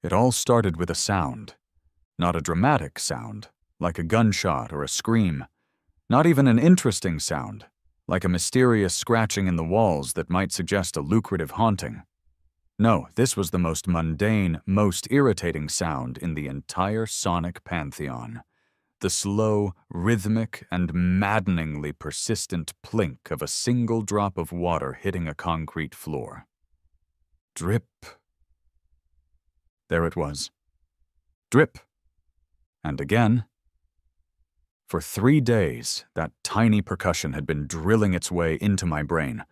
It all started with a sound. Not a dramatic sound, like a gunshot or a scream. Not even an interesting sound, like a mysterious scratching in the walls that might suggest a lucrative haunting. No, this was the most mundane, most irritating sound in the entire sonic pantheon. The slow, rhythmic, and maddeningly persistent plink of a single drop of water hitting a concrete floor. Drip. There it was. Drip. And again. For 3 days, that tiny percussion had been drilling its way into my brain.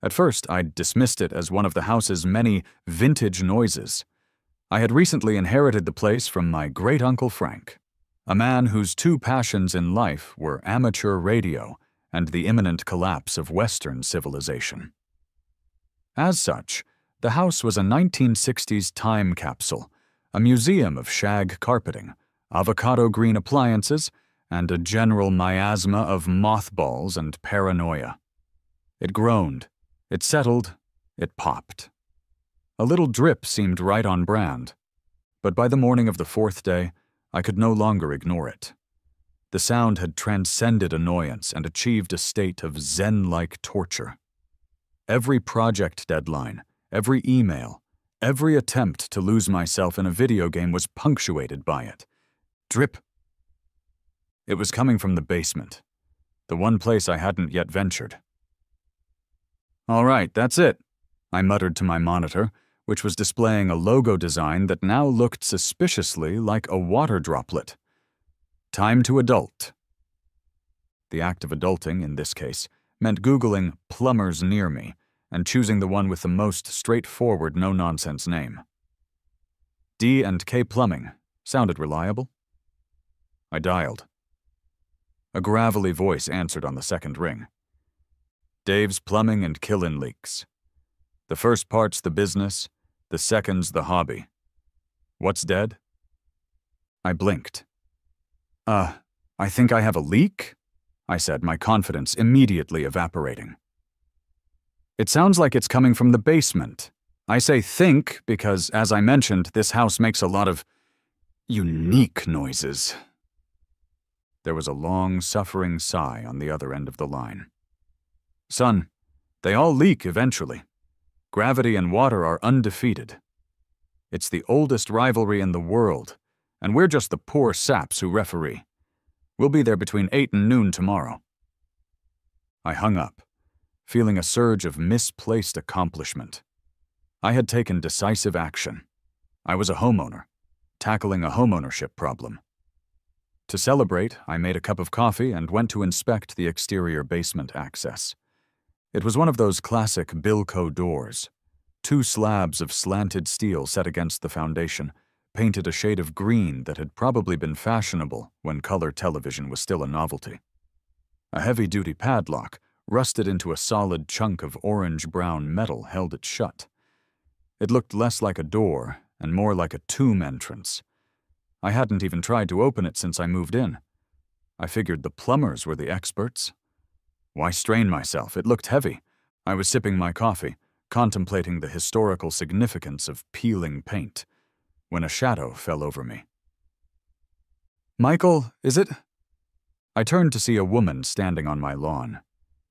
At first, I'd dismissed it as one of the house's many vintage noises. I had recently inherited the place from my great-uncle Frank, a man whose two passions in life were amateur radio and the imminent collapse of Western civilization. As such, the house was a 1960s time capsule, a museum of shag carpeting, avocado green appliances, and a general miasma of mothballs and paranoia. It groaned. It settled, it popped. A little drip seemed right on brand, but by the morning of the 4th day, I could no longer ignore it. The sound had transcended annoyance and achieved a state of zen-like torture. Every project deadline, every email, every attempt to lose myself in a video game was punctuated by it. Drip. It was coming from the basement, the one place I hadn't yet ventured. "All right, that's it," I muttered to my monitor, which was displaying a logo design that now looked suspiciously like a water droplet. "Time to adult." The act of adulting, in this case, meant Googling plumbers near me and choosing the one with the most straightforward, no-nonsense name. D&K Plumbing sounded reliable. I dialed. A gravelly voice answered on the second ring. "Dave's Plumbing and Kill-In Leaks. The first part's the business, the second's the hobby. What's dead?" I blinked. I think I have a leak?" I said, my confidence immediately evaporating. "It sounds like it's coming from the basement. I say think because, as I mentioned, this house makes a lot of unique noises." There was a long, suffering sigh on the other end of the line. "Son, they all leak eventually. Gravity and water are undefeated. It's the oldest rivalry in the world, and we're just the poor saps who referee. We'll be there between 8 and noon tomorrow." I hung up, feeling a surge of misplaced accomplishment. I had taken decisive action. I was a homeowner, tackling a homeownership problem. To celebrate, I made a cup of coffee and went to inspect the exterior basement access. It was one of those classic Bilco doors. 2 slabs of slanted steel set against the foundation, painted a shade of green that had probably been fashionable when color television was still a novelty. A heavy-duty padlock, rusted into a solid chunk of orange-brown metal, held it shut. It looked less like a door and more like a tomb entrance. I hadn't even tried to open it since I moved in. I figured the plumbers were the experts. Why strain myself? It looked heavy. I was sipping my coffee, contemplating the historical significance of peeling paint, when a shadow fell over me. "Michael, is it?" I turned to see a woman standing on my lawn.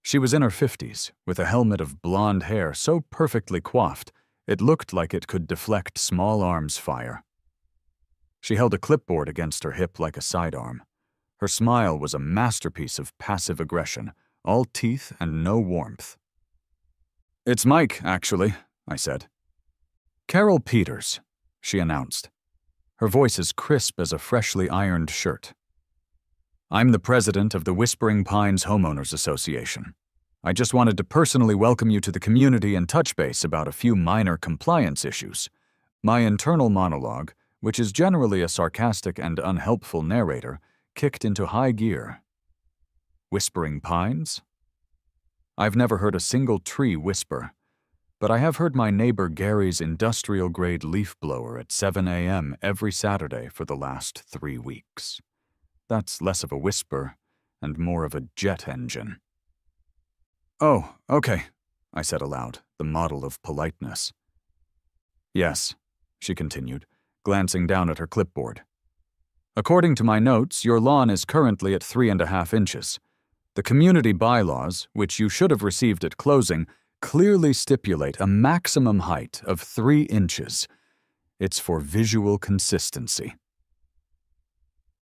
She was in her 50s, with a helmet of blonde hair so perfectly coiffed, it looked like it could deflect small arms fire. She held a clipboard against her hip like a sidearm. Her smile was a masterpiece of passive aggression, all teeth and no warmth. "It's Mike, actually," I said. "Carol Peters," she announced. Her voice as crisp as a freshly ironed shirt. "I'm the president of the Whispering Pines Homeowners Association. I just wanted to personally welcome you to the community and touch base about a few minor compliance issues. My internal monologue, which is generally a sarcastic and unhelpful narrator, kicked into high gear. Whispering Pines? I've never heard a single tree whisper, but I have heard my neighbor Gary's industrial-grade leaf blower at 7 a.m. every Saturday for the last 3 weeks. That's less of a whisper and more of a jet engine. "Oh, okay," I said aloud, the model of politeness. "Yes," she continued, glancing down at her clipboard. According to my notes, your lawn is currently at 3.5 inches. The community bylaws, which you should have received at closing, clearly stipulate a maximum height of 3 inches. It's for visual consistency.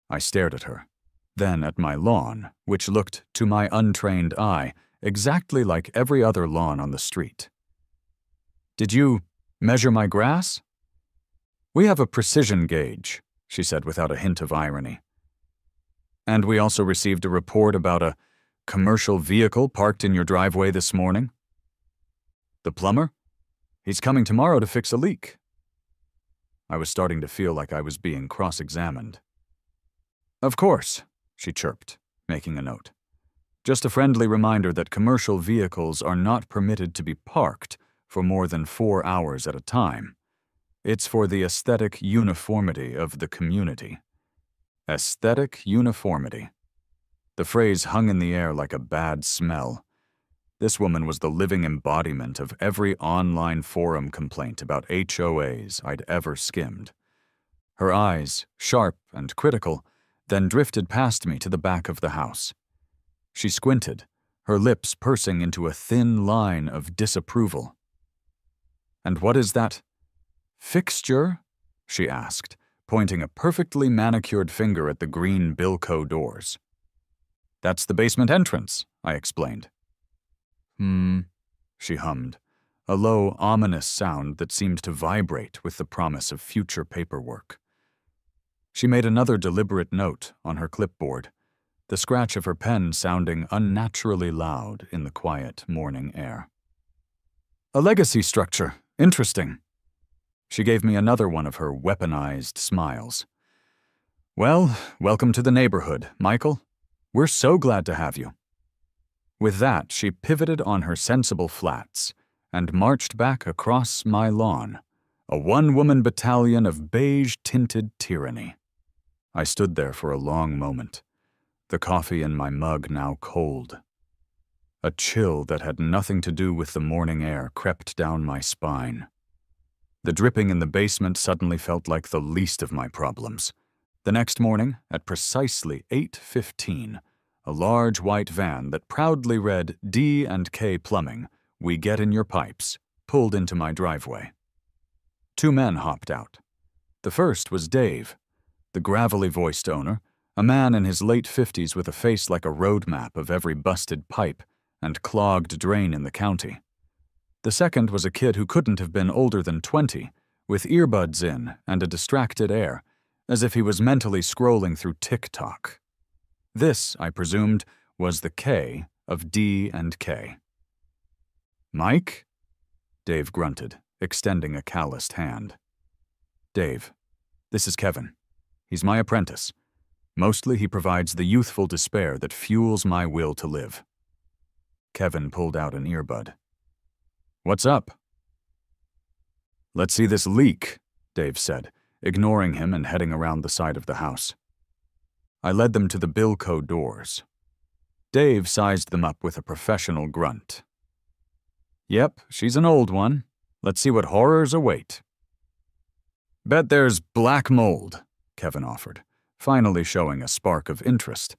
I stared at her, then at my lawn, which looked, to my untrained eye, exactly like every other lawn on the street. Did you measure my grass? We have a precision gauge, she said without a hint of irony. And we also received a report about a commercial vehicle parked in your driveway this morning. The plumber? He's coming tomorrow to fix a leak. I was starting to feel like I was being cross-examined. Of course, she chirped, making a note. Just a friendly reminder that commercial vehicles are not permitted to be parked for more than 4 hours at a time. It's for the aesthetic uniformity of the community. Aesthetic uniformity. The phrase hung in the air like a bad smell. This woman was the living embodiment of every online forum complaint about HOAs I'd ever skimmed. Her eyes, sharp and critical, then drifted past me to the back of the house. She squinted, her lips pursing into a thin line of disapproval. "And what is that fixture?" she asked, pointing a perfectly manicured finger at the green Bilco doors. "That's the basement entrance," I explained. She hummed, a low, ominous sound that seemed to vibrate with the promise of future paperwork. She made another deliberate note on her clipboard, the scratch of her pen sounding unnaturally loud in the quiet morning air. "A legacy structure. Interesting." She gave me another one of her weaponized smiles. "Well, welcome to the neighborhood, Michael. We're so glad to have you." With that, she pivoted on her sensible flats and marched back across my lawn, a one-woman battalion of beige-tinted tyranny. I stood there for a long moment, the coffee in my mug now cold. A chill that had nothing to do with the morning air crept down my spine. The dripping in the basement suddenly felt like the least of my problems. The next morning, at precisely 8:15, a large white van that proudly read D&K Plumbing, "We get in your pipes," pulled into my driveway. 2 men hopped out. The first was Dave, the gravelly-voiced owner, a man in his late 50s with a face like a road map of every busted pipe and clogged drain in the county. The second was a kid who couldn't have been older than 20, with earbuds in and a distracted air, as if he was mentally scrolling through TikTok. This, I presumed, was the K of D&K. "Mike?" Dave grunted, extending a calloused hand. "Dave, this is Kevin. He's my apprentice. Mostly he provides the youthful despair that fuels my will to live." Kevin pulled out an earbud. "What's up?" "Let's see this leak," Dave said, ignoring him and heading around the side of the house. I led them to the Bilco doors. Dave sized them up with a professional grunt. "Yep, she's an old one. Let's see what horrors await." "Bet there's black mold," Kevin offered, finally showing a spark of interest.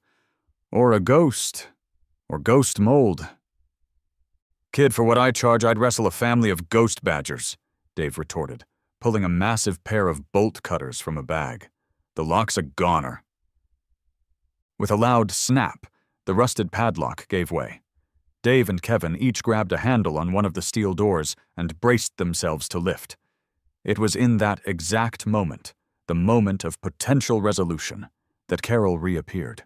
"Or a ghost. Or ghost mold." "Kid, for what I charge, I'd wrestle a family of ghost badgers," Dave retorted, pulling a massive pair of bolt cutters from a bag. "The lock's a goner." With a loud snap, the rusted padlock gave way. Dave and Kevin each grabbed a handle on one of the steel doors and braced themselves to lift. It was in that exact moment, the moment of potential resolution, that Carol reappeared.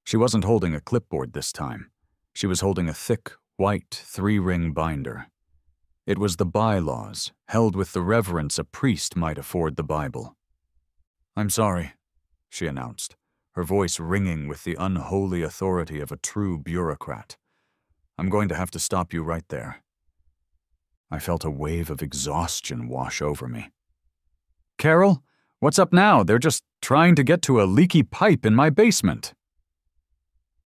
She wasn't holding a clipboard this time. She was holding a thick, white 3-ring binder. It was the bylaws, held with the reverence a priest might afford the Bible. "I'm sorry," she announced, her voice ringing with the unholy authority of a true bureaucrat. "I'm going to have to stop you right there." I felt a wave of exhaustion wash over me. "Carol, what's up now? They're just trying to get to a leaky pipe in my basement."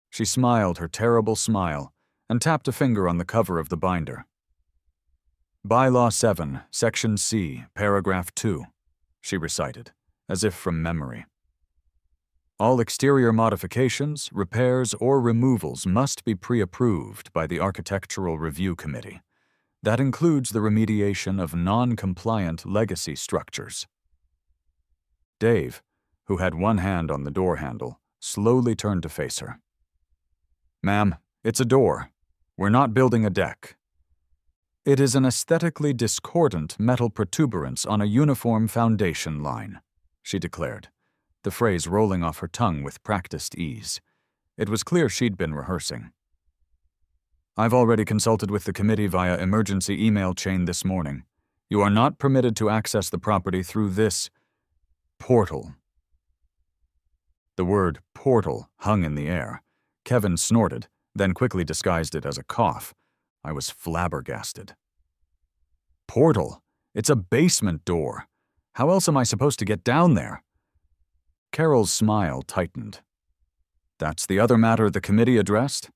She smiled her terrible smile and tapped a finger on the cover of the binder. "Bylaw 7, Section C, Paragraph 2, she recited, as if from memory. All exterior modifications, repairs, or removals must be pre-approved by the Architectural Review Committee. That includes the remediation of non-compliant legacy structures. Dave, who had one hand on the door handle, slowly turned to face her. "Ma'am, it's a door. We're not building a deck." "It is an aesthetically discordant metal protuberance on a uniform foundation line," she declared, the phrase rolling off her tongue with practiced ease. It was clear she'd been rehearsing. "I've already consulted with the committee via emergency email chain this morning. You are not permitted to access the property through this portal." The word portal hung in the air. Kevin snorted, then quickly disguised it as a cough. I was flabbergasted. "Portal? It's a basement door. How else am I supposed to get down there?" Carol's smile tightened. "That's the other matter the committee addressed.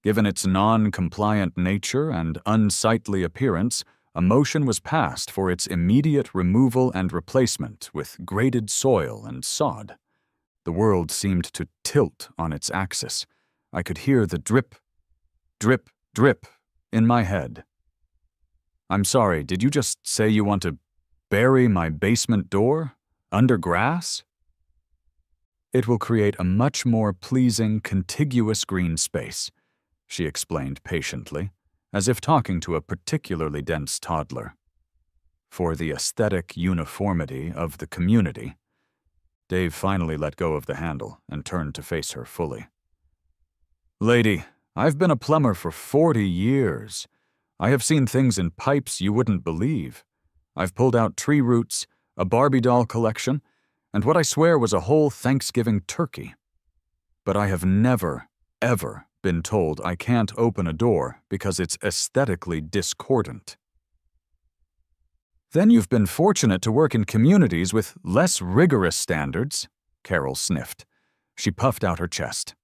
Given its non-compliant nature and unsightly appearance, a motion was passed for its immediate removal and replacement with graded soil and sod." The world seemed to tilt on its axis. I could hear the drip, drip, drip in my head. "I'm sorry, did you just say you want to bury my basement door? Under grass?" "It will create a much more pleasing, contiguous green space," she explained patiently, as if talking to a particularly dense toddler. "For the aesthetic uniformity of the community." Dave finally let go of the handle and turned to face her fully. "Lady, I've been a plumber for 40 years. I have seen things in pipes you wouldn't believe. I've pulled out tree roots, a Barbie doll collection, and what I swear was a whole Thanksgiving turkey. But I have never, ever been told I can't open a door because it's aesthetically discordant." "Then you've been fortunate to work in communities with less rigorous standards," Carol sniffed. She puffed out her chest.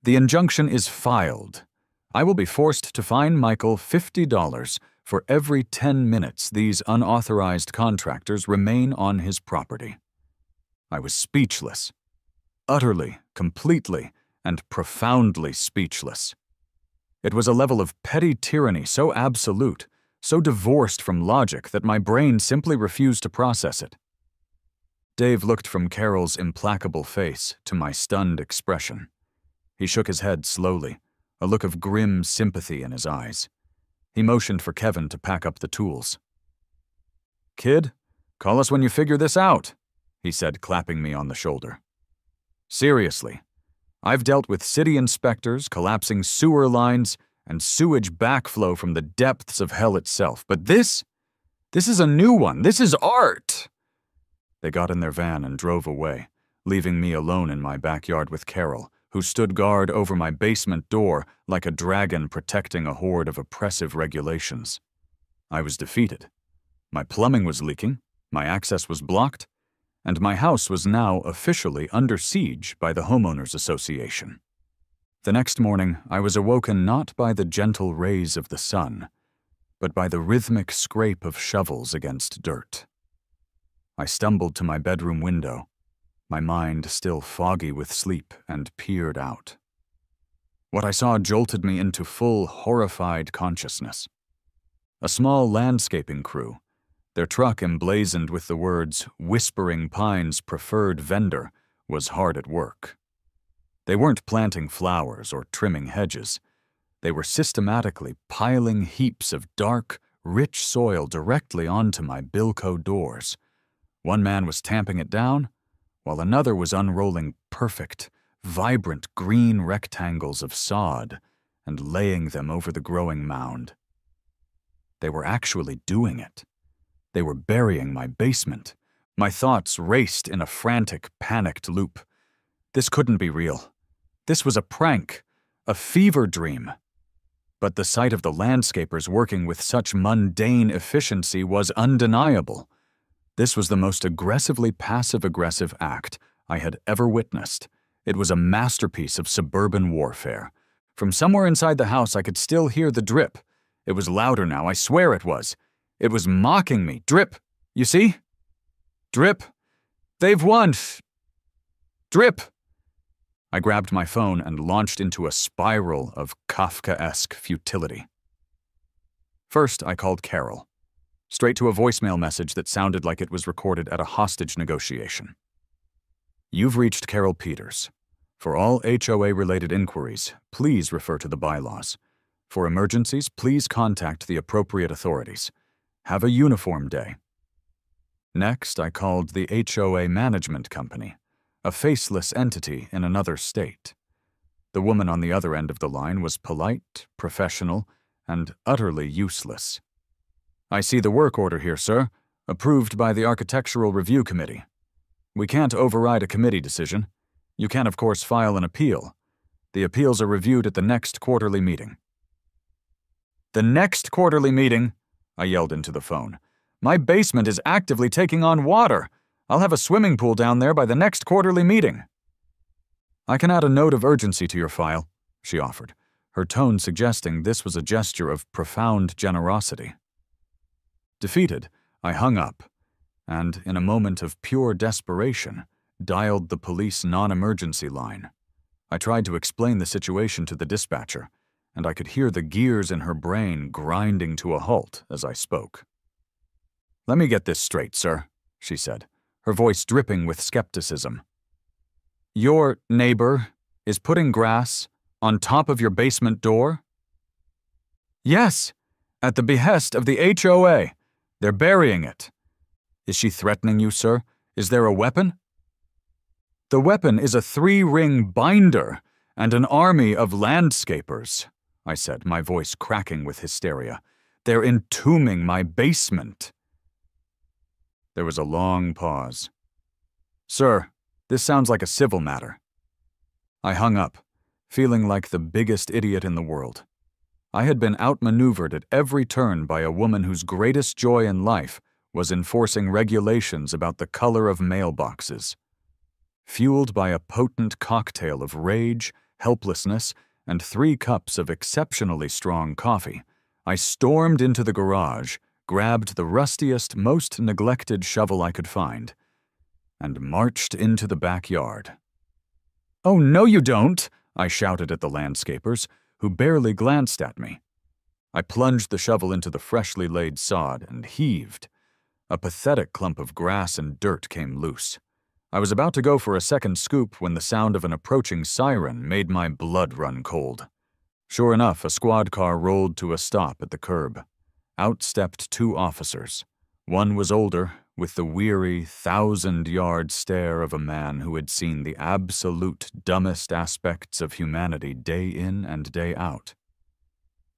"The injunction is filed. I will be forced to fine Michael $50 for every 10 minutes these unauthorized contractors remain on his property." I was speechless. Utterly, completely, and profoundly speechless. It was a level of petty tyranny so absolute, so divorced from logic that my brain simply refused to process it. Dave looked from Carol's implacable face to my stunned expression. He shook his head slowly, a look of grim sympathy in his eyes. He motioned for Kevin to pack up the tools. "Kid, call us when you figure this out," he said, clapping me on the shoulder. "Seriously, I've dealt with city inspectors collapsing sewer lines and sewage backflow from the depths of hell itself, but this is a new one. This is art." They got in their van and drove away, leaving me alone in my backyard with Carol, who stood guard over my basement door like a dragon protecting a horde of oppressive regulations. I was defeated. My plumbing was leaking, my access was blocked, and my house was now officially under siege by the Homeowners Association. The next morning, I was awoken not by the gentle rays of the sun, but by the rhythmic scrape of shovels against dirt. I stumbled to my bedroom window, my mind still foggy with sleep, and peered out. What I saw jolted me into full, horrified consciousness. A small landscaping crew, their truck emblazoned with the words "Whispering Pines Preferred Vendor," was hard at work. They weren't planting flowers or trimming hedges. They were systematically piling heaps of dark, rich soil directly onto my Bilco doors. One man was tamping it down, while another was unrolling perfect, vibrant green rectangles of sod and laying them over the growing mound. They were actually doing it. They were burying my basement. My thoughts raced in a frantic, panicked loop. This couldn't be real. This was a prank, a fever dream. But the sight of the landscapers working with such mundane efficiency was undeniable. This was the most aggressively passive-aggressive act I had ever witnessed. It was a masterpiece of suburban warfare. From somewhere inside the house, I could still hear the drip. It was louder now, I swear it was. It was mocking me. "Drip, you see?" Drip! They've won! Drip! I grabbed my phone and launched into a spiral of Kafkaesque futility. First, I called Carol, straight to a voicemail message that sounded like it was recorded at a hostage negotiation. You've reached Carol Peters. For all HOA-related inquiries, please refer to the bylaws. For emergencies, please contact the appropriate authorities. Have a uniform day. Next, I called the HOA Management Company, a faceless entity in another state. The woman on the other end of the line was polite, professional, and utterly useless. I see the work order here, sir, approved by the Architectural Review Committee. We can't override a committee decision. You can, of course, file an appeal. The appeals are reviewed at the next quarterly meeting. The next quarterly meeting? I yelled into the phone. My basement is actively taking on water. I'll have a swimming pool down there by the next quarterly meeting. I can add a note of urgency to your file, she offered, her tone suggesting this was a gesture of profound generosity. Defeated, I hung up, and, in a moment of pure desperation, dialed the police non-emergency line. I tried to explain the situation to the dispatcher, and I could hear the gears in her brain grinding to a halt as I spoke. Let me get this straight, sir, she said, her voice dripping with skepticism. Your neighbor is putting grass on top of your basement door? Yes, at the behest of the HOA. They're burying it. Is she threatening you, sir? Is there a weapon? The weapon is a 3-ring binder and an army of landscapers, I said, my voice cracking with hysteria. They're entombing my basement. There was a long pause. Sir, this sounds like a civil matter. I hung up, feeling like the biggest idiot in the world. I had been outmaneuvered at every turn by a woman whose greatest joy in life was enforcing regulations about the color of mailboxes. Fueled by a potent cocktail of rage, helplessness, and 3 cups of exceptionally strong coffee, I stormed into the garage, grabbed the rustiest, most neglected shovel I could find, and marched into the backyard. "Oh, no you don't!" I shouted at the landscapers, who barely glanced at me. I plunged the shovel into the freshly laid sod and heaved. A pathetic clump of grass and dirt came loose. I was about to go for a second scoop when the sound of an approaching siren made my blood run cold. Sure enough, a squad car rolled to a stop at the curb. Out stepped 2 officers. One was older, with the weary, 1,000-yard stare of a man who had seen the absolute dumbest aspects of humanity day in and day out.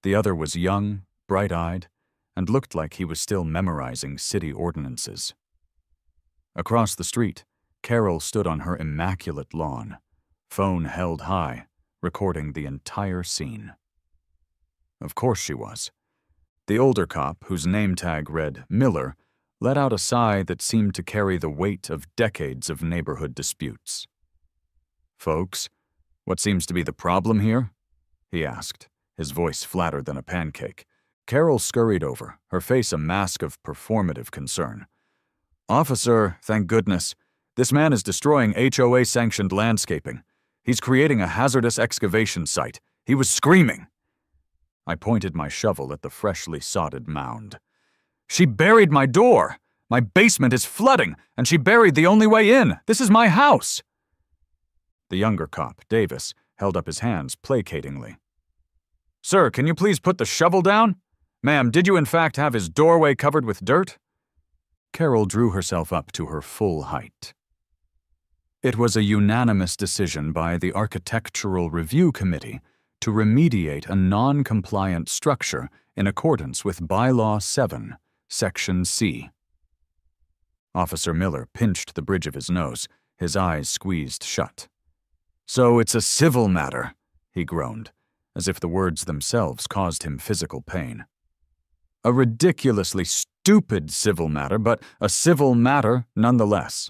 The other was young, bright-eyed, and looked like he was still memorizing city ordinances. Across the street, Carol stood on her immaculate lawn, phone held high, recording the entire scene. Of course she was. The older cop, whose name tag read Miller, let out a sigh that seemed to carry the weight of decades of neighborhood disputes. "Folks, what seems to be the problem here?" he asked, his voice flatter than a pancake. Carol scurried over, her face a mask of performative concern. "Officer, thank goodness. This man is destroying HOA-sanctioned landscaping. He's creating a hazardous excavation site. He was screaming." I pointed my shovel at the freshly sodded mound. "She buried my door! My basement is flooding, and she buried the only way in! This is my house!" The younger cop, Davis, held up his hands placatingly. "Sir, can you please put the shovel down? Ma'am, did you in fact have his doorway covered with dirt?" Carol drew herself up to her full height. It was a unanimous decision by the Architectural Review Committee to remediate a non-compliant structure in accordance with Bylaw 7, Section C. Officer Miller pinched the bridge of his nose, his eyes squeezed shut. "So it's a civil matter," he groaned, as if the words themselves caused him physical pain. "A ridiculously stupid civil matter, but a civil matter nonetheless.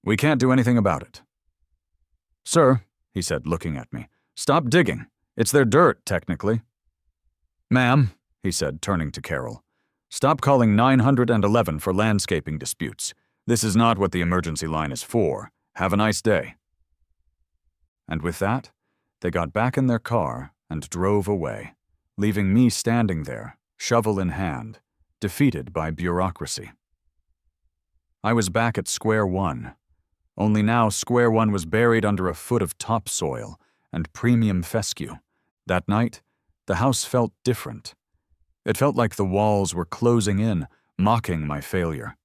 We can't do anything about it." "Sir," he said, looking at me, "stop digging. It's their dirt, technically." "Ma'am," he said, turning to Carol, "stop calling 911 for landscaping disputes. This is not what the emergency line is for. Have a nice day." And with that, they got back in their car and drove away, leaving me standing there, shovel in hand, defeated by bureaucracy. I was back at square one, only now square one was buried under a foot of topsoil and premium fescue. That night, the house felt different. It felt like the walls were closing in, mocking my failure.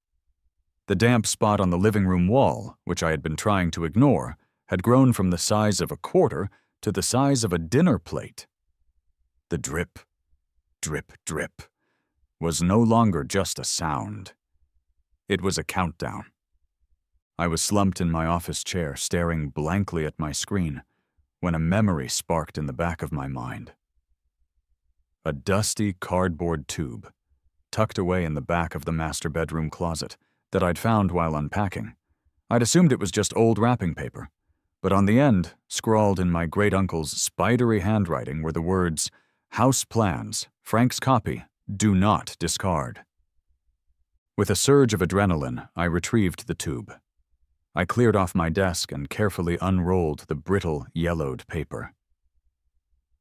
The damp spot on the living room wall, which I had been trying to ignore, had grown from the size of a quarter to the size of a dinner plate. The drip, drip, drip was no longer just a sound. It was a countdown. I was slumped in my office chair, staring blankly at my screen, when a memory sparked in the back of my mind. A dusty cardboard tube, tucked away in the back of the master bedroom closet, that I'd found while unpacking. I'd assumed it was just old wrapping paper, but on the end, scrawled in my great-uncle's spidery handwriting, were the words, "House plans, Frank's copy, do not discard." With a surge of adrenaline, I retrieved the tube. I cleared off my desk and carefully unrolled the brittle, yellowed paper.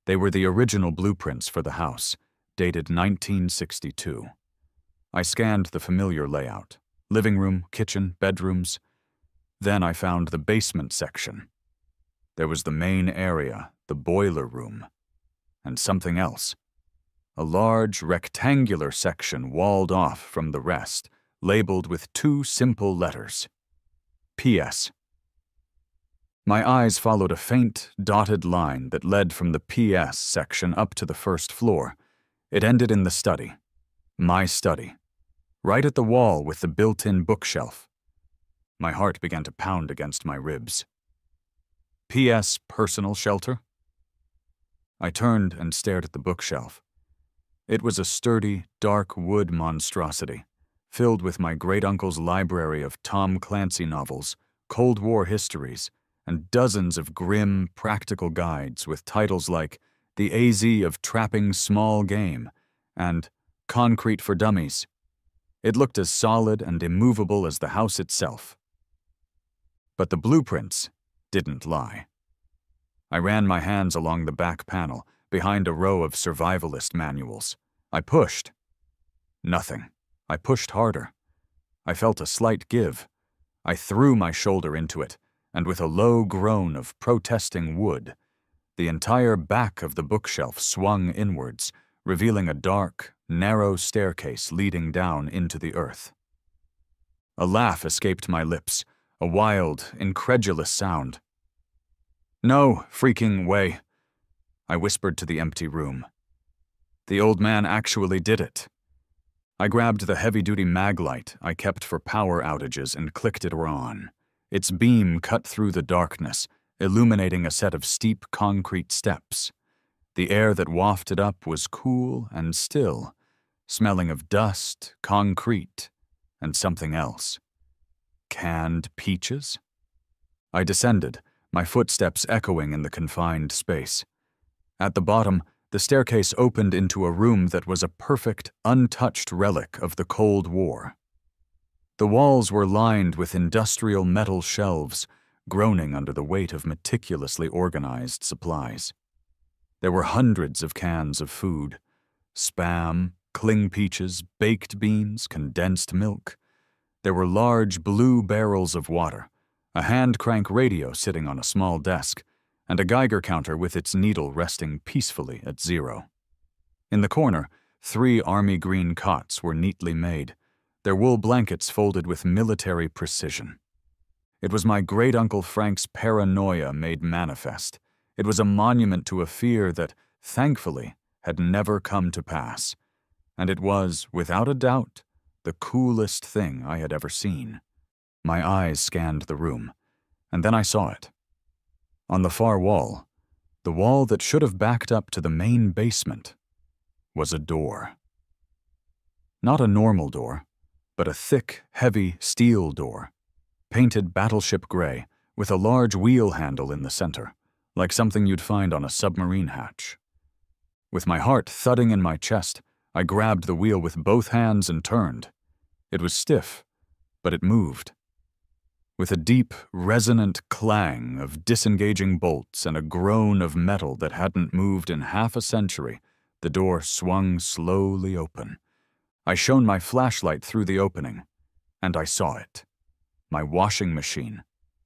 They were the original blueprints for the house, dated 1962. I scanned the familiar layout: living room, kitchen, bedrooms. Then I found the basement section. There was the main area, the boiler room, and something else. A large, rectangular section walled off from the rest, labeled with two simple letters: P.S. My eyes followed a faint, dotted line that led from the P.S. section up to the first floor. It ended in the study. My study. Right at the wall with the built-in bookshelf. My heart began to pound against my ribs. P.S. Personal shelter? I turned and stared at the bookshelf. It was a sturdy, dark wood monstrosity, filled with my great-uncle's library of Tom Clancy novels, Cold War histories, and dozens of grim, practical guides with titles like The AZ of Trapping Small Game and Concrete for Dummies. It looked as solid and immovable as the house itself. But the blueprints didn't lie. I ran my hands along the back panel, behind a row of survivalist manuals. I pushed. Nothing. I pushed harder. I felt a slight give. I threw my shoulder into it, and with a low groan of protesting wood, the entire back of the bookshelf swung inwards, revealing a dark, narrow staircase leading down into the earth. A laugh escaped my lips, a wild, incredulous sound. "No freaking way," I whispered to the empty room. The old man actually did it. I grabbed the heavy-duty mag light I kept for power outages and clicked it on. Its beam cut through the darkness, illuminating a set of steep concrete steps. The air that wafted up was cool and still, smelling of dust, concrete, and something else. Canned peaches? I descended, my footsteps echoing in the confined space. At the bottom, the staircase opened into a room that was a perfect, untouched relic of the Cold War. The walls were lined with industrial metal shelves, groaning under the weight of meticulously organized supplies. There were hundreds of cans of food: Spam, cling peaches, baked beans, condensed milk. There were large blue barrels of water, a hand-crank radio sitting on a small desk, and a Geiger counter with its needle resting peacefully at 0. In the corner, 3 army green cots were neatly made, their wool blankets folded with military precision. It was my great-uncle Frank's paranoia made manifest. It was a monument to a fear that, thankfully, had never come to pass. And it was, without a doubt, the coolest thing I had ever seen. My eyes scanned the room, and then I saw it. On the far wall, the wall that should have backed up to the main basement, was a door. Not a normal door, but a thick, heavy steel door, painted battleship gray, with a large wheel handle in the center, like something you'd find on a submarine hatch. With my heart thudding in my chest, I grabbed the wheel with both hands and turned. It was stiff, but it moved. With a deep, resonant clang of disengaging bolts and a groan of metal that hadn't moved in half a century, the door swung slowly open. I shone my flashlight through the opening, and I saw it. My washing machine,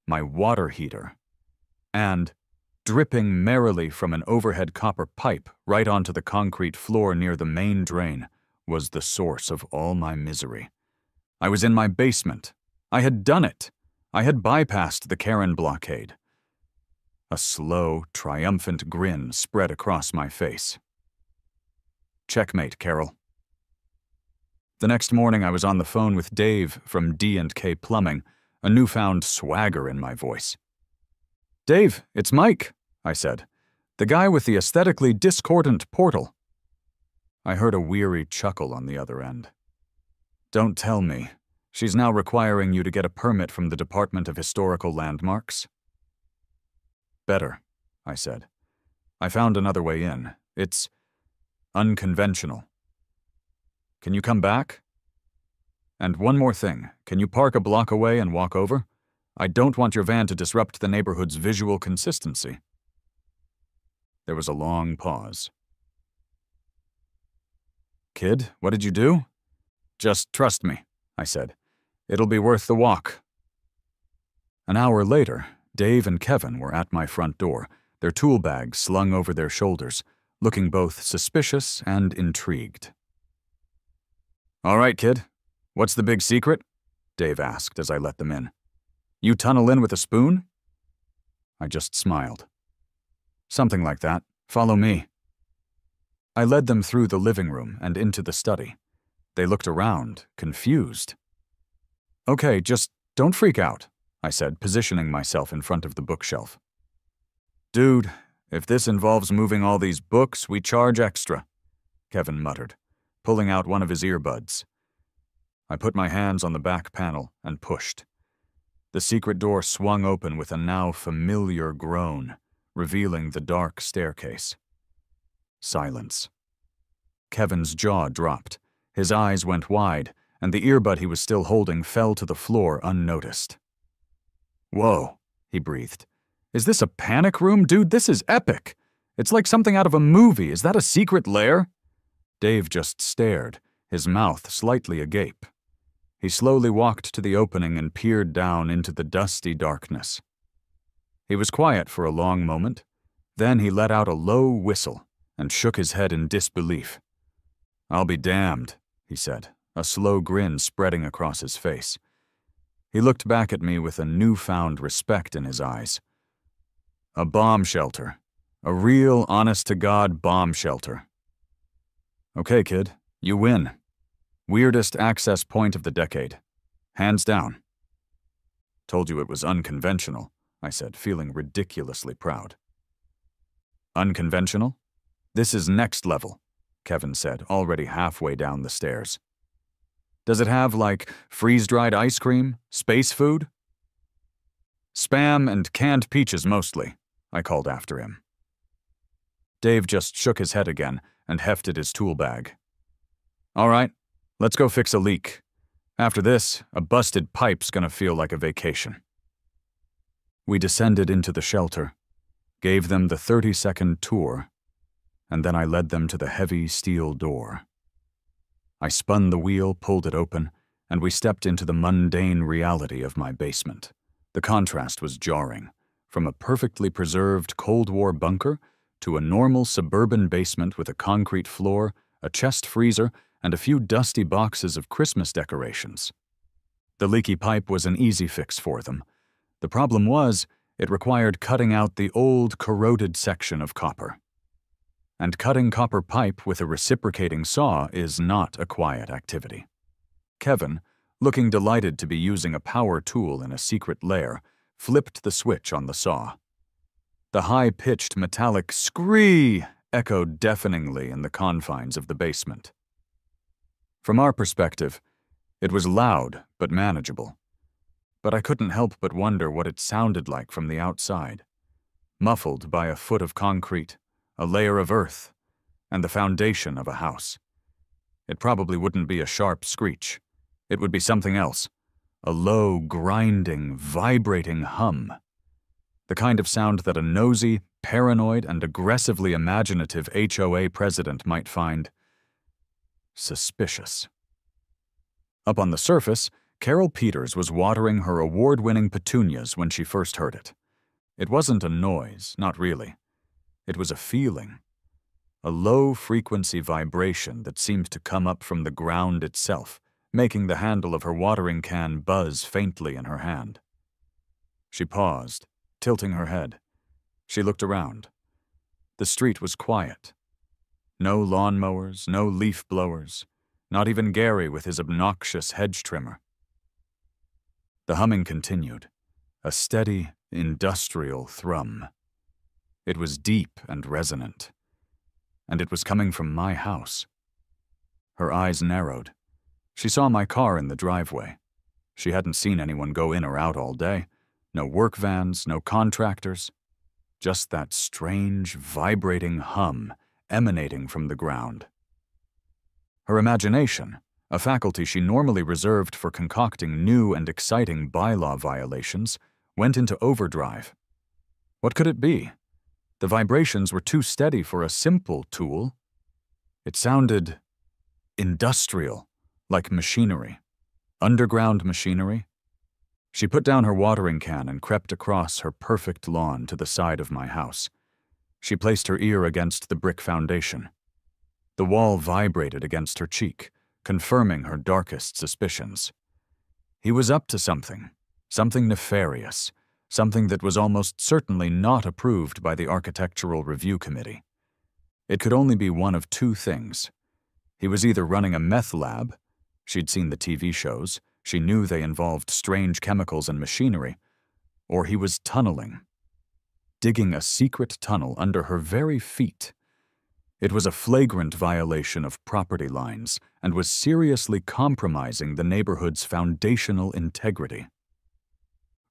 my water heater, and, dripping merrily from an overhead copper pipe right onto the concrete floor near the main drain, was the source of all my misery. I was in my basement. I had done it. I had bypassed the Karen blockade. A slow, triumphant grin spread across my face. Checkmate, Carol. The next morning I was on the phone with Dave from D&K Plumbing, a newfound swagger in my voice. "Dave, it's Mike," I said. "The guy with the aesthetically discordant portal." I heard a weary chuckle on the other end. "Don't tell me. She's now requiring you to get a permit from the Department of Historical Landmarks?" "Better," I said. "I found another way in. It's unconventional. Can you come back? And one more thing. Can you park a block away and walk over? I don't want your van to disrupt the neighborhood's visual consistency." There was a long pause. "Kid, what did you do?" "Just trust me," I said. "It'll be worth the walk." An hour later, Dave and Kevin were at my front door, their tool bags slung over their shoulders, looking both suspicious and intrigued. "All right, kid. What's the big secret?" Dave asked as I let them in. "You tunnel in with a spoon?" I just smiled. "Something like that. Follow me." I led them through the living room and into the study. They looked around, confused. "Okay, just don't freak out," I said, positioning myself in front of the bookshelf. "Dude, if this involves moving all these books, we charge extra," Kevin muttered, pulling out one of his earbuds. I put my hands on the back panel and pushed. The secret door swung open with a now familiar groan, revealing the dark staircase. Silence. Kevin's jaw dropped. His eyes went wide, and the earbud he was still holding fell to the floor unnoticed. "Whoa," he breathed. "Is this a panic room? Dude, this is epic. It's like something out of a movie. Is that a secret lair?" Dave just stared, his mouth slightly agape. He slowly walked to the opening and peered down into the dusty darkness. He was quiet for a long moment. Then he let out a low whistle and shook his head in disbelief. "I'll be damned," he said, a slow grin spreading across his face. He looked back at me with a newfound respect in his eyes. "A bomb shelter. A real, honest-to-God bomb shelter." "Okay, kid, you win. Weirdest access point of the decade. Hands down." "Told you it was unconventional," I said, feeling ridiculously proud. "Unconventional? This is next level," Kevin said, already halfway down the stairs. "Does it have, like, freeze-dried ice cream? Space food?" "Spam and canned peaches mostly," I called after him. Dave just shook his head again and hefted his tool bag. "All right, let's go fix a leak. After this, a busted pipe's gonna feel like a vacation." We descended into the shelter, gave them the 30-second tour, and then I led them to the heavy steel door. I spun the wheel, pulled it open, and we stepped into the mundane reality of my basement. The contrast was jarring, from a perfectly preserved Cold War bunker to a normal suburban basement with a concrete floor, a chest freezer, and a few dusty boxes of Christmas decorations. The leaky pipe was an easy fix for them. The problem was, it required cutting out the old, corroded section of copper. And cutting copper pipe with a reciprocating saw is not a quiet activity. Kevin, looking delighted to be using a power tool in a secret lair, flipped the switch on the saw. The high-pitched metallic scree echoed deafeningly in the confines of the basement. From our perspective, it was loud but manageable. But I couldn't help but wonder what it sounded like from the outside, muffled by a foot of concrete, a layer of earth, and the foundation of a house. It probably wouldn't be a sharp screech. It would be something else, a low, grinding, vibrating hum. The kind of sound that a nosy, paranoid, and aggressively imaginative HOA president might find suspicious. Up on the surface, Carol Peters was watering her award-winning petunias when she first heard it. It wasn't a noise, not really. It was a feeling. A low-frequency vibration that seemed to come up from the ground itself, making the handle of her watering can buzz faintly in her hand. She paused, tilting her head. She looked around. The street was quiet. No lawnmowers, no leaf blowers, not even Gary with his obnoxious hedge trimmer. The humming continued, a steady, industrial thrum. It was deep and resonant, and it was coming from my house. Her eyes narrowed. She saw my car in the driveway. She hadn't seen anyone go in or out all day. No work vans, no contractors. Just that strange, vibrating hum emanating from the ground. Her imagination, a faculty she normally reserved for concocting new and exciting bylaw violations, went into overdrive. What could it be? The vibrations were too steady for a simple tool. It sounded industrial, like machinery. Underground machinery. She put down her watering can and crept across her perfect lawn to the side of my house. She placed her ear against the brick foundation. The wall vibrated against her cheek, confirming her darkest suspicions. He was up to something nefarious, something that was almost certainly not approved by the Architectural Review Committee. It could only be one of two things. He was either running a meth lab, she'd seen the TV shows, she knew they involved strange chemicals and machinery, or he was tunneling, digging a secret tunnel under her very feet. It was a flagrant violation of property lines and was seriously compromising the neighborhood's foundational integrity.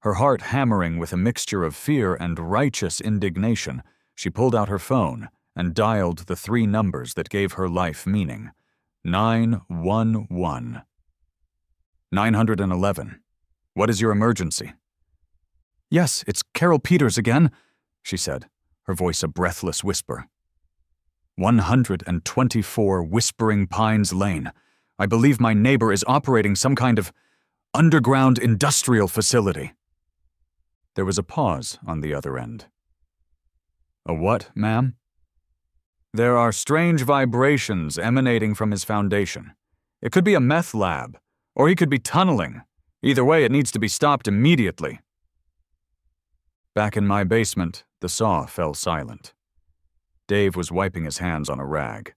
Her heart hammering with a mixture of fear and righteous indignation, she pulled out her phone and dialed the 3 numbers that gave her life meaning. 911. 911. What is your emergency? Yes, it's Carol Peters again, she said, her voice a breathless whisper. 124 Whispering Pines Lane. I believe my neighbor is operating some kind of underground industrial facility. There was a pause on the other end. A what, ma'am? There are strange vibrations emanating from his foundation. It could be a meth lab, or he could be tunneling. Either way, it needs to be stopped immediately. Back in my basement, the saw fell silent. Dave was wiping his hands on a rag.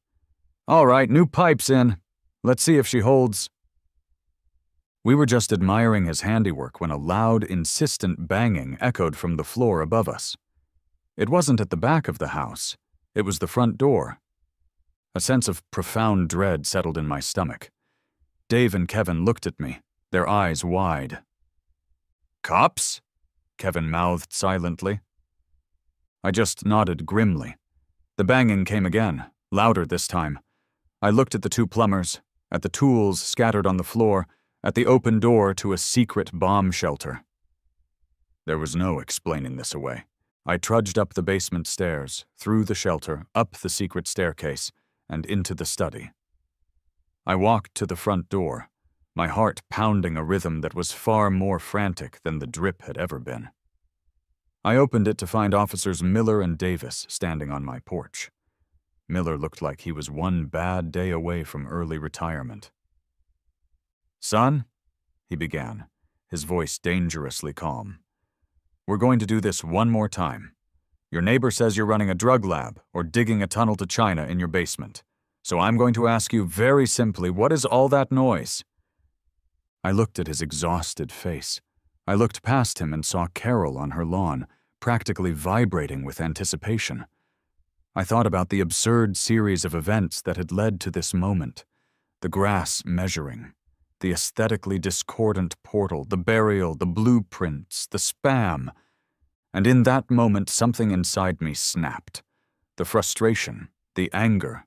All right, new pipe's in. Let's see if she holds. We were just admiring his handiwork when a loud, insistent banging echoed from the floor above us. It wasn't at the back of the house. It was the front door. A sense of profound dread settled in my stomach. Dave and Kevin looked at me, their eyes wide. Cops? Kevin mouthed silently. I just nodded grimly. The banging came again, louder this time. I looked at the 2 plumbers, at the tools scattered on the floor, at the open door to a secret bomb shelter. There was no explaining this away. I trudged up the basement stairs, through the shelter, up the secret staircase, and into the study. I walked to the front door, my heart pounding a rhythm that was far more frantic than the drip had ever been. I opened it to find Officers Miller and Davis standing on my porch. Miller looked like he was one bad day away from early retirement. Son, he began, his voice dangerously calm. We're going to do this one more time. Your neighbor says you're running a drug lab or digging a tunnel to China in your basement. So I'm going to ask you very simply, what is all that noise? I looked at his exhausted face. I looked past him and saw Carol on her lawn, practically vibrating with anticipation. I thought about the absurd series of events that had led to this moment. The grass measuring, the aesthetically discordant portal, the burial, the blueprints, the spam. And in that moment, something inside me snapped. The frustration, the anger,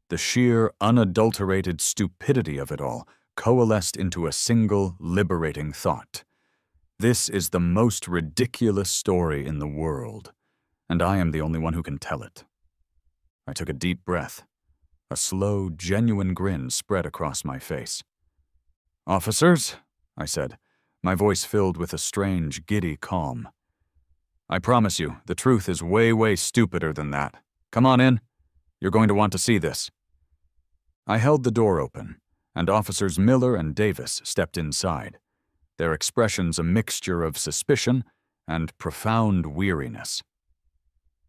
the sheer, unadulterated stupidity of it all coalesced into a single, liberating thought. This is the most ridiculous story in the world, and I am the only one who can tell it. I took a deep breath. A slow, genuine grin spread across my face. "Officers," I said, my voice filled with a strange, giddy calm. "I promise you, the truth is way, way stupider than that. Come on in. You're going to want to see this." I held the door open, and Officers Miller and Davis stepped inside, their expressions a mixture of suspicion and profound weariness.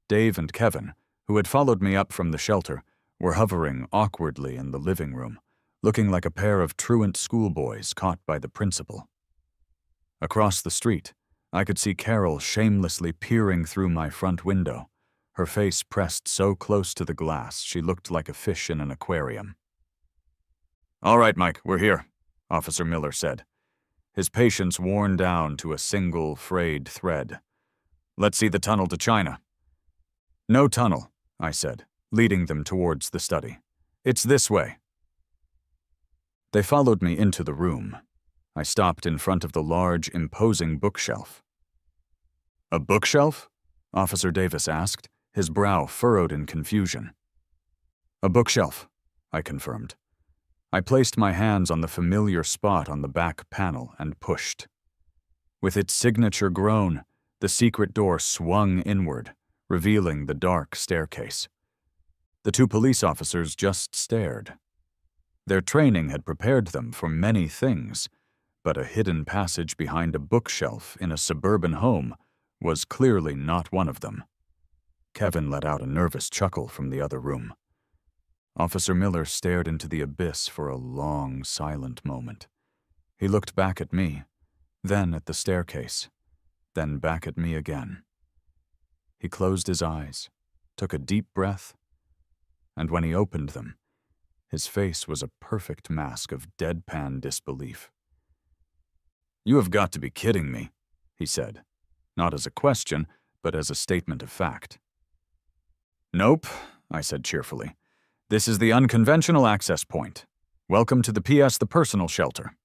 Dave and Kevin, who had followed me up from the shelter, were hovering awkwardly in the living room, looking like a pair of truant schoolboys caught by the principal. Across the street, I could see Carol shamelessly peering through my front window, her face pressed so close to the glass she looked like a fish in an aquarium. "All right, Mike, we're here," Officer Miller said, his patience worn down to a single frayed thread. "Let's see the tunnel to China." "No tunnel," I said, leading them towards the study. "It's this way." They followed me into the room. I stopped in front of the large, imposing bookshelf. "A bookshelf?" Officer Davis asked, his brow furrowed in confusion. "A bookshelf," I confirmed. I placed my hands on the familiar spot on the back panel and pushed. With its signature groan, the secret door swung inward, revealing the dark staircase. The two police officers just stared. Their training had prepared them for many things, but a hidden passage behind a bookshelf in a suburban home was clearly not one of them. Kevin let out a nervous chuckle from the other room. Officer Miller stared into the abyss for a long, silent moment. He looked back at me, then at the staircase, then back at me again. He closed his eyes, took a deep breath, and when he opened them, his face was a perfect mask of deadpan disbelief. "You have got to be kidding me," he said, not as a question, but as a statement of fact. "Nope," I said cheerfully. "This is the unconventional access point. Welcome to the PS the Personal Shelter."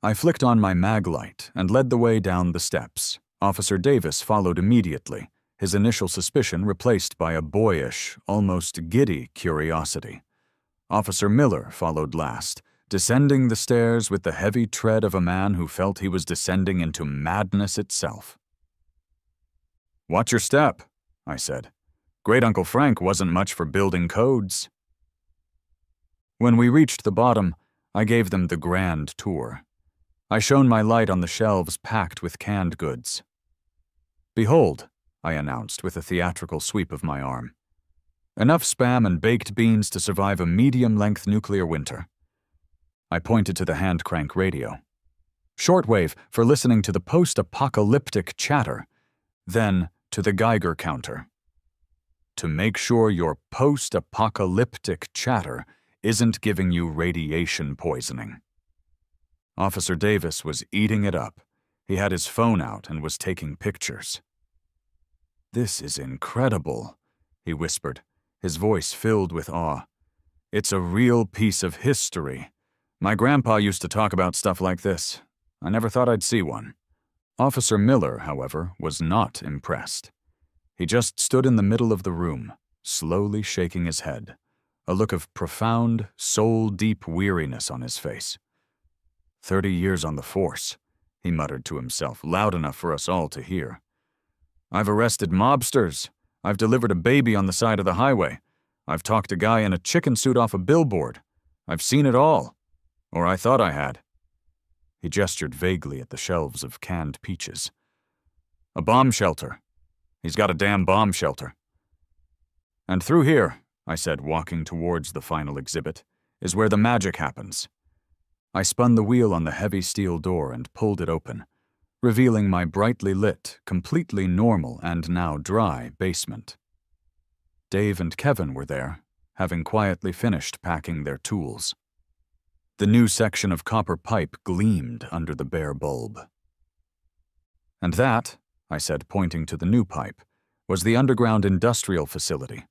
I flicked on my mag light and led the way down the steps. Officer Davis followed immediately, his initial suspicion replaced by a boyish, almost giddy curiosity. Officer Miller followed last, descending the stairs with the heavy tread of a man who felt he was descending into madness itself. "Watch your step," I said. "Great Uncle Frank wasn't much for building codes." When we reached the bottom, I gave them the grand tour. I shone my light on the shelves packed with canned goods. "Behold," I announced with a theatrical sweep of my arm. "Enough Spam and baked beans to survive a medium-length nuclear winter." I pointed to the hand-crank radio. "Shortwave for listening to the post-apocalyptic chatter, then to the Geiger counter. To make sure your post-apocalyptic chatter isn't giving you radiation poisoning." Officer Davis was eating it up. He had his phone out and was taking pictures. "This is incredible," he whispered, his voice filled with awe. "It's a real piece of history. My grandpa used to talk about stuff like this. I never thought I'd see one." Officer Miller, however, was not impressed. He just stood in the middle of the room, slowly shaking his head, a look of profound, soul-deep weariness on his face. 30 years on the force," he muttered to himself, loud enough for us all to hear. "I've arrested mobsters. I've delivered a baby on the side of the highway. I've talked a guy in a chicken suit off a billboard. I've seen it all. Or I thought I had." He gestured vaguely at the shelves of canned peaches. "A bomb shelter. He's got a damn bomb shelter." "And through here," I said, walking towards the final exhibit, "is where the magic happens." I spun the wheel on the heavy steel door and pulled it open, revealing my brightly lit, completely normal and now dry basement. Dave and Kevin were there, having quietly finished packing their tools. The new section of copper pipe gleamed under the bare bulb. "And that," I said, pointing to the new pipe, "was the underground industrial facility.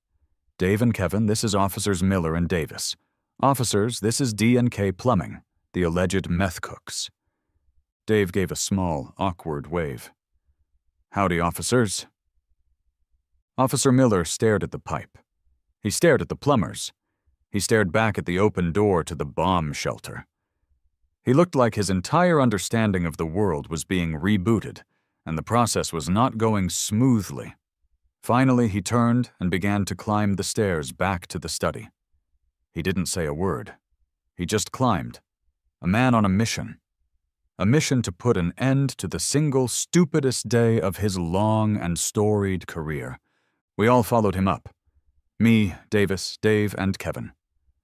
Dave and Kevin, this is Officers Miller and Davis. Officers, this is D&K Plumbing. the alleged meth cooks. Dave gave a small, awkward wave. "Howdy, officers." Officer Miller stared at the pipe. He stared at the plumbers. He stared back at the open door to the bomb shelter. He looked like his entire understanding of the world was being rebooted, and the process was not going smoothly. Finally, he turned and began to climb the stairs back to the study. He didn't say a word. He just climbed. A man on a mission. A mission to put an end to the single stupidest day of his long and storied career. We all followed him up. Me, Davis, Dave, and Kevin.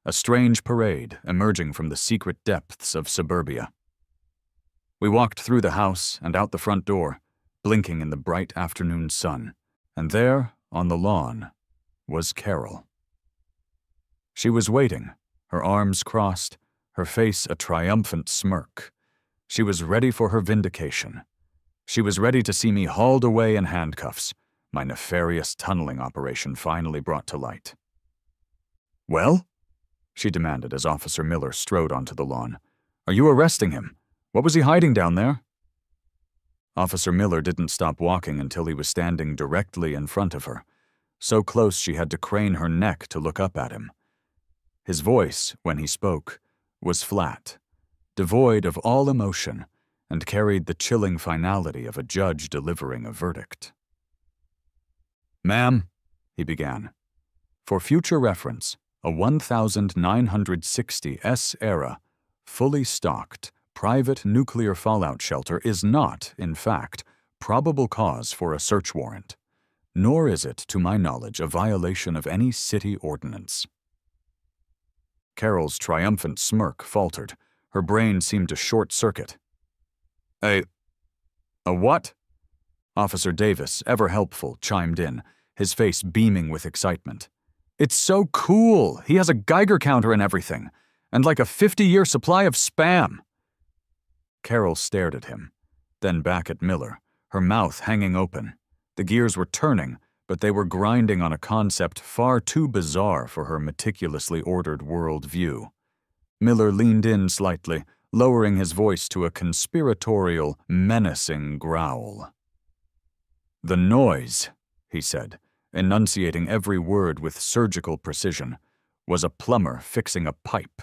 A strange parade emerging from the secret depths of suburbia. We walked through the house and out the front door, blinking in the bright afternoon sun. And there, on the lawn, was Carol. She was waiting, her arms crossed, her face a triumphant smirk. She was ready for her vindication. She was ready to see me hauled away in handcuffs, my nefarious tunneling operation finally brought to light. "Well?" she demanded as Officer Miller strode onto the lawn. "Are you arresting him? What was he hiding down there?" Officer Miller didn't stop walking until he was standing directly in front of her, so close she had to crane her neck to look up at him. His voice, when he spoke, was flat, devoid of all emotion, and carried the chilling finality of a judge delivering a verdict. "Ma'am," he began, "for future reference, a 1960 S-era, fully stocked, private nuclear fallout shelter is not, in fact, probable cause for a search warrant, nor is it, to my knowledge, a violation of any city ordinance." Carol's triumphant smirk faltered. Her brain seemed to short-circuit. A what?" Officer Davis, ever helpful, chimed in, his face beaming with excitement. "It's so cool! He has a Geiger counter and everything, and like a 50-year supply of Spam!" Carol stared at him, then back at Miller, her mouth hanging open. The gears were turning, but they were grinding on a concept far too bizarre for her meticulously ordered world view. Miller leaned in slightly, lowering his voice to a conspiratorial, menacing growl. "The noise," he said, enunciating every word with surgical precision, was a plumber fixing a pipe.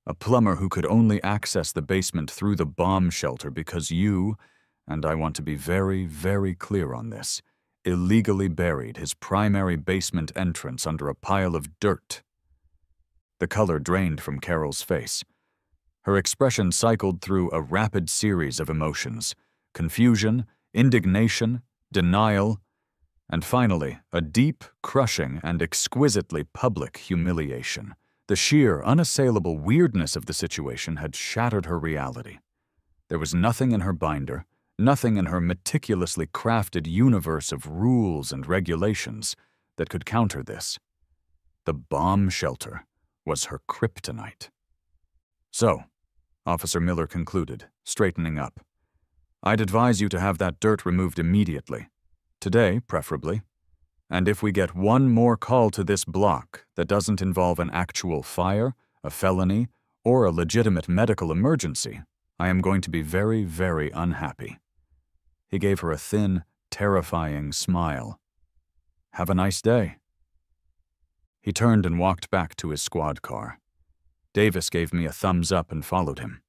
A plumber who could only access the basement through the bomb shelter because you, and I want to be very, very clear on this, illegally buried his primary basement entrance under a pile of dirt. The color drained from Carol's face. Her expression cycled through a rapid series of emotions: confusion, indignation, denial, and finally, a deep, crushing, and exquisitely public humiliation. The sheer, unassailable weirdness of the situation had shattered her reality. There was nothing in her binder, nothing in her meticulously crafted universe of rules and regulations that could counter this. The bomb shelter was her kryptonite. "So," Officer Miller concluded, straightening up, "I'd advise you to have that dirt removed immediately. Today, preferably. And if we get one more call to this block that doesn't involve an actual fire, a felony, or a legitimate medical emergency, I am going to be very, very unhappy." He gave her a thin, terrifying smile. "Have a nice day." He turned and walked back to his squad car. Davis gave me a thumbs up and followed him.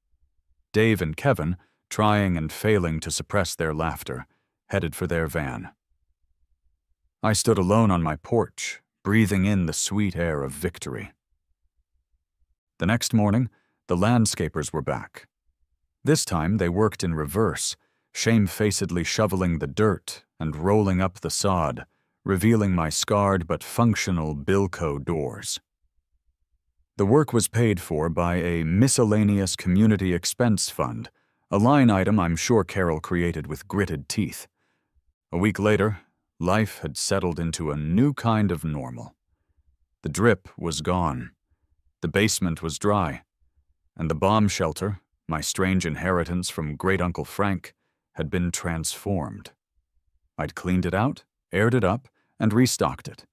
Dave and Kevin, trying and failing to suppress their laughter, headed for their van. I stood alone on my porch, breathing in the sweet air of victory. The next morning, the landscapers were back. This time they worked in reverse, shamefacedly shoveling the dirt and rolling up the sod, revealing my scarred but functional Bilco doors. The work was paid for by a miscellaneous community expense fund, a line item I'm sure Carol created with gritted teeth. A week later, life had settled into a new kind of normal. The drip was gone. The basement was dry. And the bomb shelter, my strange inheritance from Great-Uncle Frank, had been transformed. I'd cleaned it out, aired it up, and restocked it.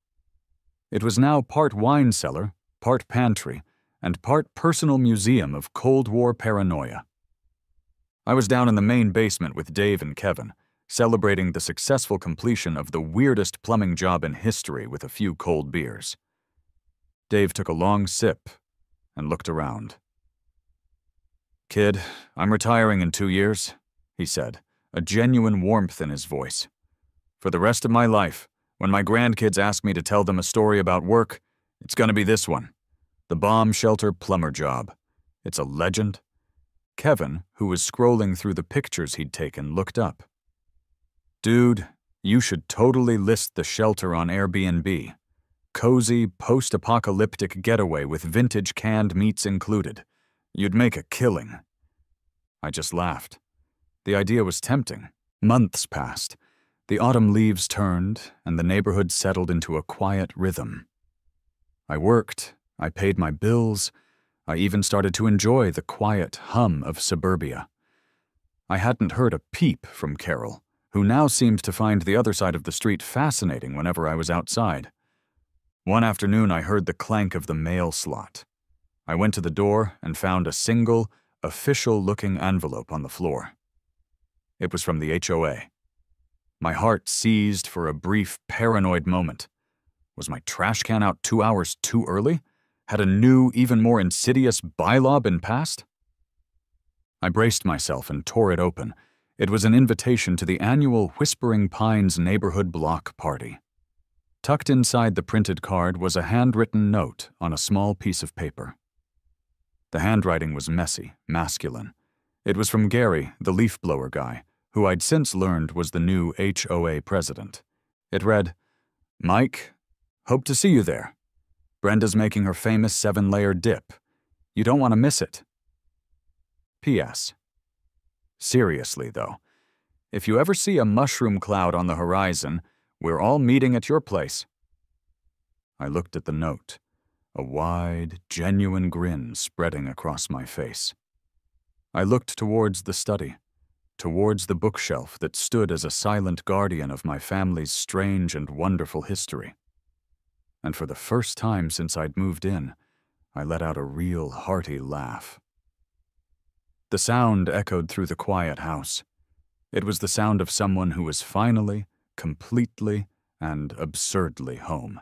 It was now part wine cellar, part pantry, and part personal museum of Cold War paranoia. I was down in the main basement with Dave and Kevin, celebrating the successful completion of the weirdest plumbing job in history with a few cold beers. Dave took a long sip and looked around. "Kid, I'm retiring in 2 years," he said, a genuine warmth in his voice. "For the rest of my life, when my grandkids ask me to tell them a story about work, it's gonna be this one. The bomb shelter plumber job. It's a legend." Kevin, who was scrolling through the pictures he'd taken, looked up. "Dude, you should totally list the shelter on Airbnb. Cozy, post-apocalyptic getaway with vintage canned meats included. You'd make a killing." I just laughed. The idea was tempting. Months passed. The autumn leaves turned, and the neighborhood settled into a quiet rhythm. I worked, I paid my bills, I even started to enjoy the quiet hum of suburbia. I hadn't heard a peep from Carol, who now seemed to find the other side of the street fascinating whenever I was outside. One afternoon I heard the clank of the mail slot. I went to the door and found a single, official-looking envelope on the floor. It was from the HOA. My heart seized for a brief, paranoid moment. Was my trash can out 2 hours too early? Had a new, even more insidious bylaw been passed? I braced myself and tore it open. It was an invitation to the annual Whispering Pines neighborhood block party. Tucked inside the printed card was a handwritten note on a small piece of paper. The handwriting was messy, masculine. It was from Gary, the leaf blower guy, who I'd since learned was the new HOA president. It read, "Mike, hope to see you there. Brenda's making her famous 7-layer dip. You don't want to miss it. P.S. Seriously, though, if you ever see a mushroom cloud on the horizon, we're all meeting at your place." I looked at the note, a wide, genuine grin spreading across my face. I looked towards the study, towards the bookshelf that stood as a silent guardian of my family's strange and wonderful history. And for the first time since I'd moved in, I let out a real hearty laugh. The sound echoed through the quiet house. It was the sound of someone who was finally, completely, and absurdly home.